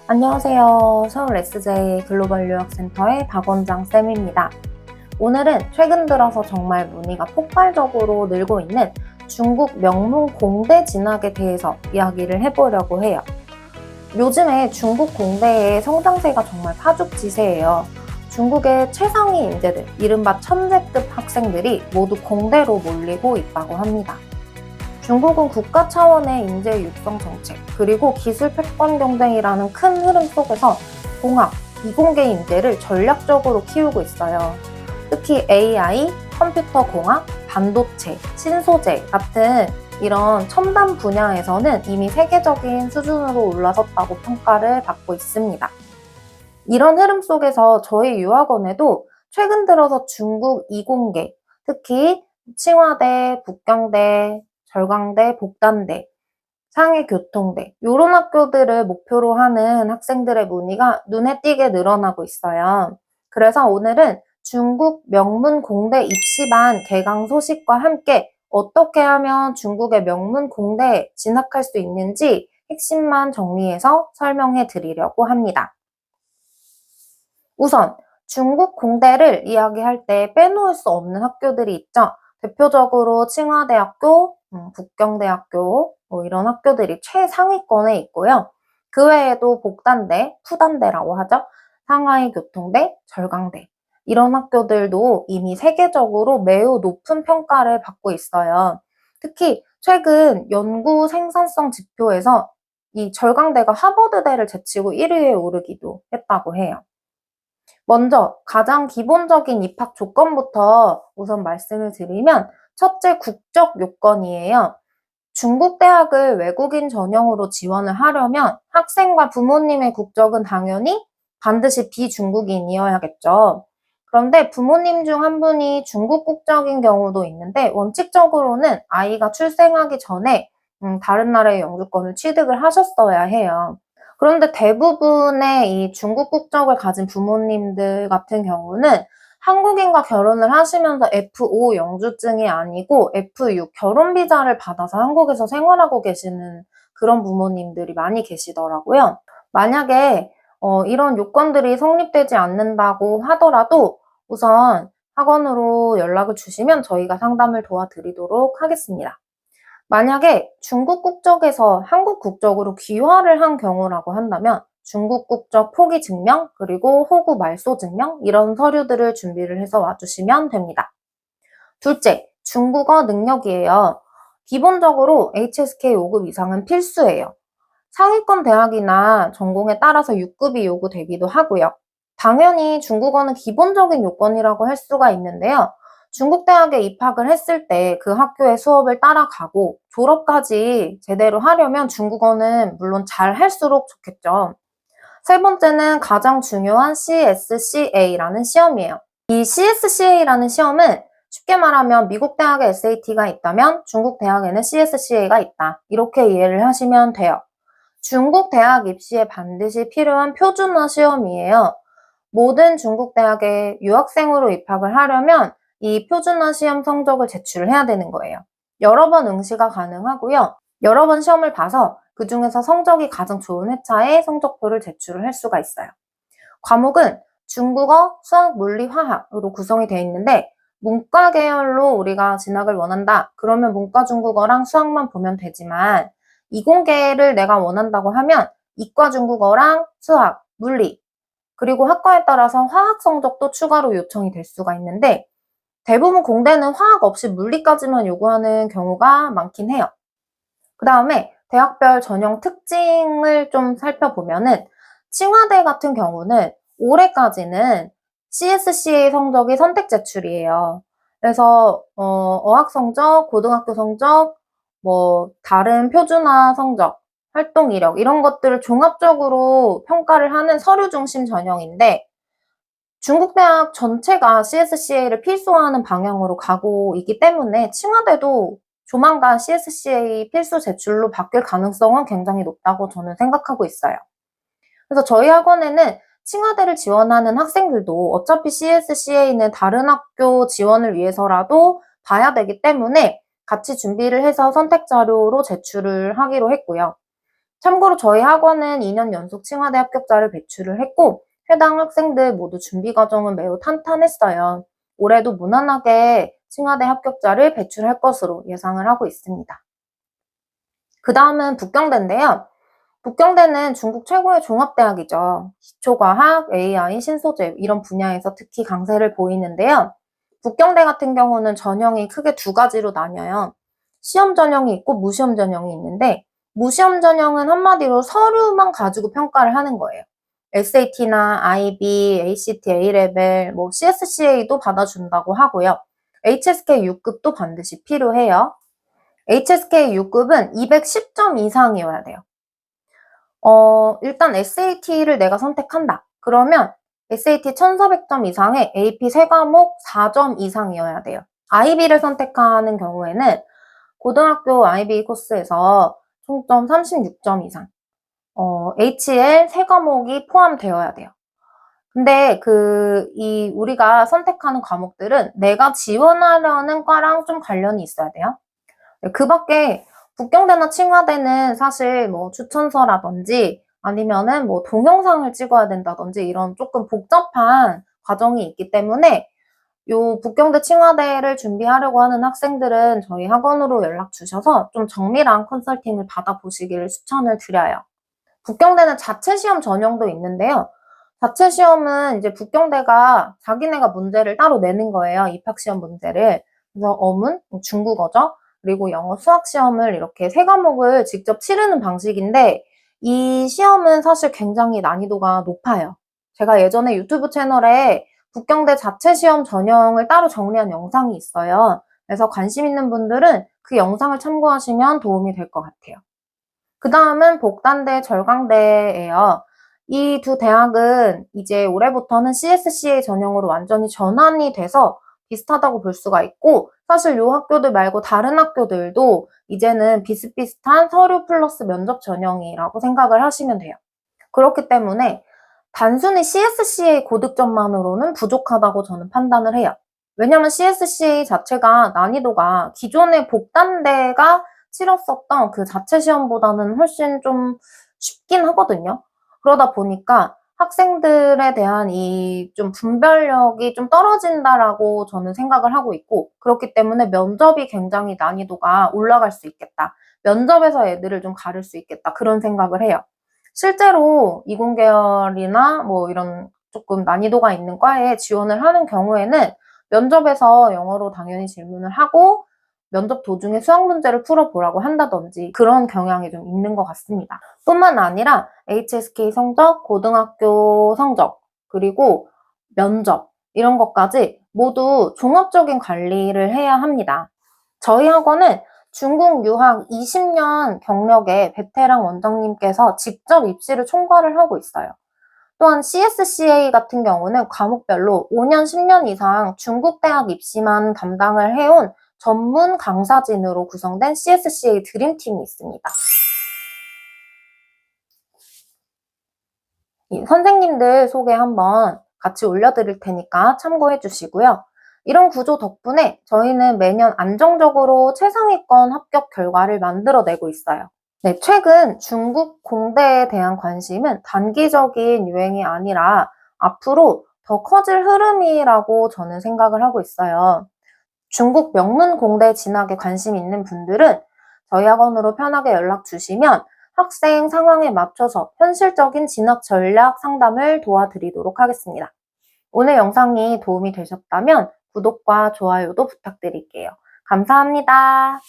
안녕하세요. 서울 SJ 글로벌 유학센터의 박원장 쌤입니다. 오늘은 최근 들어서 정말 문의가 폭발적으로 늘고 있는 중국 명문 공대 진학에 대해서 이야기를 해보려고 해요. 요즘에 중국 공대의 성장세가 정말 파죽지세예요. 중국의 최상위 인재들, 이른바 천재급 학생들이 모두 공대로 몰리고 있다고 합니다. 중국은 국가 차원의 인재 육성 정책, 그리고 기술 패권 경쟁이라는 큰 흐름 속에서 공학, 이공계 인재를 전략적으로 키우고 있어요. 특히 AI, 컴퓨터 공학, 반도체, 신소재 같은 이런 첨단 분야에서는 이미 세계적인 수준으로 올라섰다고 평가를 받고 있습니다. 이런 흐름 속에서 저희 유학원에도 최근 들어서 중국 이공계, 특히 칭화대, 북경대, 절강대, 복단대, 상해교통대 이런 학교들을 목표로 하는 학생들의 문의가 눈에 띄게 늘어나고 있어요. 그래서 오늘은 중국 명문 공대 입시반 개강 소식과 함께 어떻게 하면 중국의 명문 공대에 진학할 수 있는지 핵심만 정리해서 설명해 드리려고 합니다. 우선 중국 공대를 이야기할 때 빼놓을 수 없는 학교들이 있죠. 대표적으로 칭화대학교, 북경대학교 이런 학교들이 최상위권에 있고요. 그 외에도 복단대, 푸단대라고 하죠. 상하이 교통대, 절강대 이런 학교들도 이미 세계적으로 매우 높은 평가를 받고 있어요. 특히 최근 연구 생산성 지표에서 이 절강대가 하버드대를 제치고 1위에 오르기도 했다고 해요. 먼저 가장 기본적인 입학 조건부터 우선 말씀을 드리면 첫째 국적 요건이에요. 중국 대학을 외국인 전형으로 지원을 하려면 학생과 부모님의 국적은 당연히 반드시 비중국인이어야겠죠. 그런데 부모님 중 한 분이 중국 국적인 경우도 있는데 원칙적으로는 아이가 출생하기 전에 다른 나라의 영주권을 취득을 하셨어야 해요. 그런데 대부분의 이 중국 국적을 가진 부모님들 같은 경우는 한국인과 결혼을 하시면서 F5 영주증이 아니고 F6 결혼 비자를 받아서 한국에서 생활하고 계시는 그런 부모님들이 많이 계시더라고요. 만약에 이런 요건들이 성립되지 않는다고 하더라도 우선 학원으로 연락을 주시면 저희가 상담을 도와드리도록 하겠습니다. 만약에 중국 국적에서 한국 국적으로 귀화를 한 경우라고 한다면 중국 국적 포기 증명, 그리고 호구 말소 증명 이런 서류들을 준비를 해서 와주시면 됩니다. 둘째, 중국어 능력이에요. 기본적으로 HSK 5급 이상은 필수예요. 상위권 대학이나 전공에 따라서 6급이 요구되기도 하고요. 당연히 중국어는 기본적인 요건이라고 할 수가 있는데요. 중국 대학에 입학을 했을 때 그 학교의 수업을 따라가고 졸업까지 제대로 하려면 중국어는 물론 잘 할수록 좋겠죠. 세 번째는 가장 중요한 CSCA라는 시험이에요. 이 CSCA라는 시험은 쉽게 말하면 미국 대학에 SAT가 있다면 중국 대학에는 CSCA가 있다. 이렇게 이해를 하시면 돼요. 중국 대학 입시에 반드시 필요한 표준화 시험이에요. 모든 중국 대학에 유학생으로 입학을 하려면 이 표준화 시험 성적을 제출을 해야 되는 거예요. 여러 번 응시가 가능하고요. 여러 번 시험을 봐서 그 중에서 성적이 가장 좋은 회차에 성적표를 제출을 할 수가 있어요. 과목은 중국어, 수학, 물리, 화학으로 구성이 되어 있는데 문과 계열로 우리가 진학을 원한다. 그러면 문과 중국어랑 수학만 보면 되지만 이공계를 내가 원한다고 하면 이과 중국어랑 수학, 물리, 그리고 학과에 따라서 화학 성적도 추가로 요청이 될 수가 있는데 대부분 공대는 화학 없이 물리까지만 요구하는 경우가 많긴 해요. 그 다음에 대학별 전형 특징을 좀 살펴보면은 칭화대 같은 경우는 올해까지는 CSCA 성적이 선택 제출이에요. 그래서 어학 성적, 고등학교 성적, 다른 표준화 성적, 활동 이력 이런 것들을 종합적으로 평가를 하는 서류 중심 전형인데 중국 대학 전체가 CSCA를 필수화하는 방향으로 가고 있기 때문에 칭화대도 조만간 CSCA 필수 제출로 바뀔 가능성은 굉장히 높다고 저는 생각하고 있어요. 그래서 저희 학원에는 칭화대를 지원하는 학생들도 어차피 CSCA는 다른 학교 지원을 위해서라도 봐야 되기 때문에 같이 준비를 해서 선택 자료로 제출을 하기로 했고요. 참고로 저희 학원은 2년 연속 칭화대 합격자를 배출을 했고 해당 학생들 모두 준비 과정은 매우 탄탄했어요. 올해도 무난하게 칭화대 합격자를 배출할 것으로 예상을 하고 있습니다. 그 다음은 북경대인데요. 북경대는 중국 최고의 종합대학이죠. 기초과학, AI, 신소재 이런 분야에서 특히 강세를 보이는데요. 북경대 같은 경우는 전형이 크게 두 가지로 나뉘어요. 시험 전형이 있고 무시험 전형이 있는데 무시험 전형은 한마디로 서류만 가지고 평가를 하는 거예요. SAT나 IB, ACT, A레벨, CSCA도 받아준다고 하고요. HSK 6급도 반드시 필요해요. HSK 6급은 210점 이상이어야 돼요. 일단 SAT를 내가 선택한다. 그러면 SAT 1400점 이상에 AP 3과목 4점 이상이어야 돼요. IB를 선택하는 경우에는 고등학교 IB 코스에서 총점 36점 이상, HL 3과목이 포함되어야 돼요. 근데 우리가 선택하는 과목들은 내가 지원하려는 과랑 좀 관련이 있어야 돼요. 그 밖에 북경대나 칭화대는 사실 추천서라든지 아니면은 동영상을 찍어야 된다든지 이런 조금 복잡한 과정이 있기 때문에 요 북경대 칭화대를 준비하려고 하는 학생들은 저희 학원으로 연락 주셔서 좀 정밀한 컨설팅을 받아보시기를 추천을 드려요. 북경대는 자체 시험 전형도 있는데요. 자체 시험은 이제 북경대가 자기네가 문제를 따로 내는 거예요. 입학시험 문제를. 그래서 어문, 중국어죠. 그리고 영어, 수학 시험을 이렇게 3과목을 직접 치르는 방식인데 이 시험은 사실 굉장히 난이도가 높아요. 제가 예전에 유튜브 채널에 북경대 자체 시험 전형을 따로 정리한 영상이 있어요. 그래서 관심 있는 분들은 그 영상을 참고하시면 도움이 될 것 같아요. 그 다음은 복단대, 절강대예요. 이 두 대학은 이제 올해부터는 CSCA 전형으로 완전히 전환이 돼서 비슷하다고 볼 수가 있고 사실 요 학교들 말고 다른 학교들도 이제는 비슷비슷한 서류 플러스 면접 전형이라고 생각을 하시면 돼요. 그렇기 때문에 단순히 CSCA 고득점만으로는 부족하다고 저는 판단을 해요. 왜냐면 CSCA 자체가 난이도가 기존의 복단대가 치렀었던 그 자체 시험보다는 훨씬 좀 쉽긴 하거든요. 그러다 보니까 학생들에 대한 이 좀 분별력이 좀 떨어진다라고 저는 생각을 하고 있고 그렇기 때문에 면접이 굉장히 난이도가 올라갈 수 있겠다. 면접에서 애들을 좀 가를 수 있겠다. 그런 생각을 해요. 실제로 이공계열이나 이런 조금 난이도가 있는 과에 지원을 하는 경우에는 면접에서 영어로 당연히 질문을 하고 면접 도중에 수학 문제를 풀어보라고 한다든지 그런 경향이 좀 있는 것 같습니다. 뿐만 아니라 HSK 성적, 고등학교 성적, 그리고 면접 이런 것까지 모두 종합적인 관리를 해야 합니다. 저희 학원은 중국 유학 20년 경력의 베테랑 원장님께서 직접 입시를 총괄을 하고 있어요. 또한 CSCA 같은 경우는 과목별로 5년, 10년 이상 중국 대학 입시만 담당을 해온 전문 강사진으로 구성된 CSCA 드림팀이 있습니다. 선생님들 소개 한번 같이 올려드릴 테니까 참고해 주시고요. 이런 구조 덕분에 저희는 매년 안정적으로 최상위권 합격 결과를 만들어내고 있어요. 네, 최근 중국 공대에 대한 관심은 단기적인 유행이 아니라 앞으로 더 커질 흐름이라고 저는 생각을 하고 있어요. 중국 명문 공대 진학에 관심 있는 분들은 저희 학원으로 편하게 연락 주시면 학생 상황에 맞춰서 현실적인 진학 전략 상담을 도와드리도록 하겠습니다. 오늘 영상이 도움이 되셨다면 구독과 좋아요도 부탁드릴게요. 감사합니다.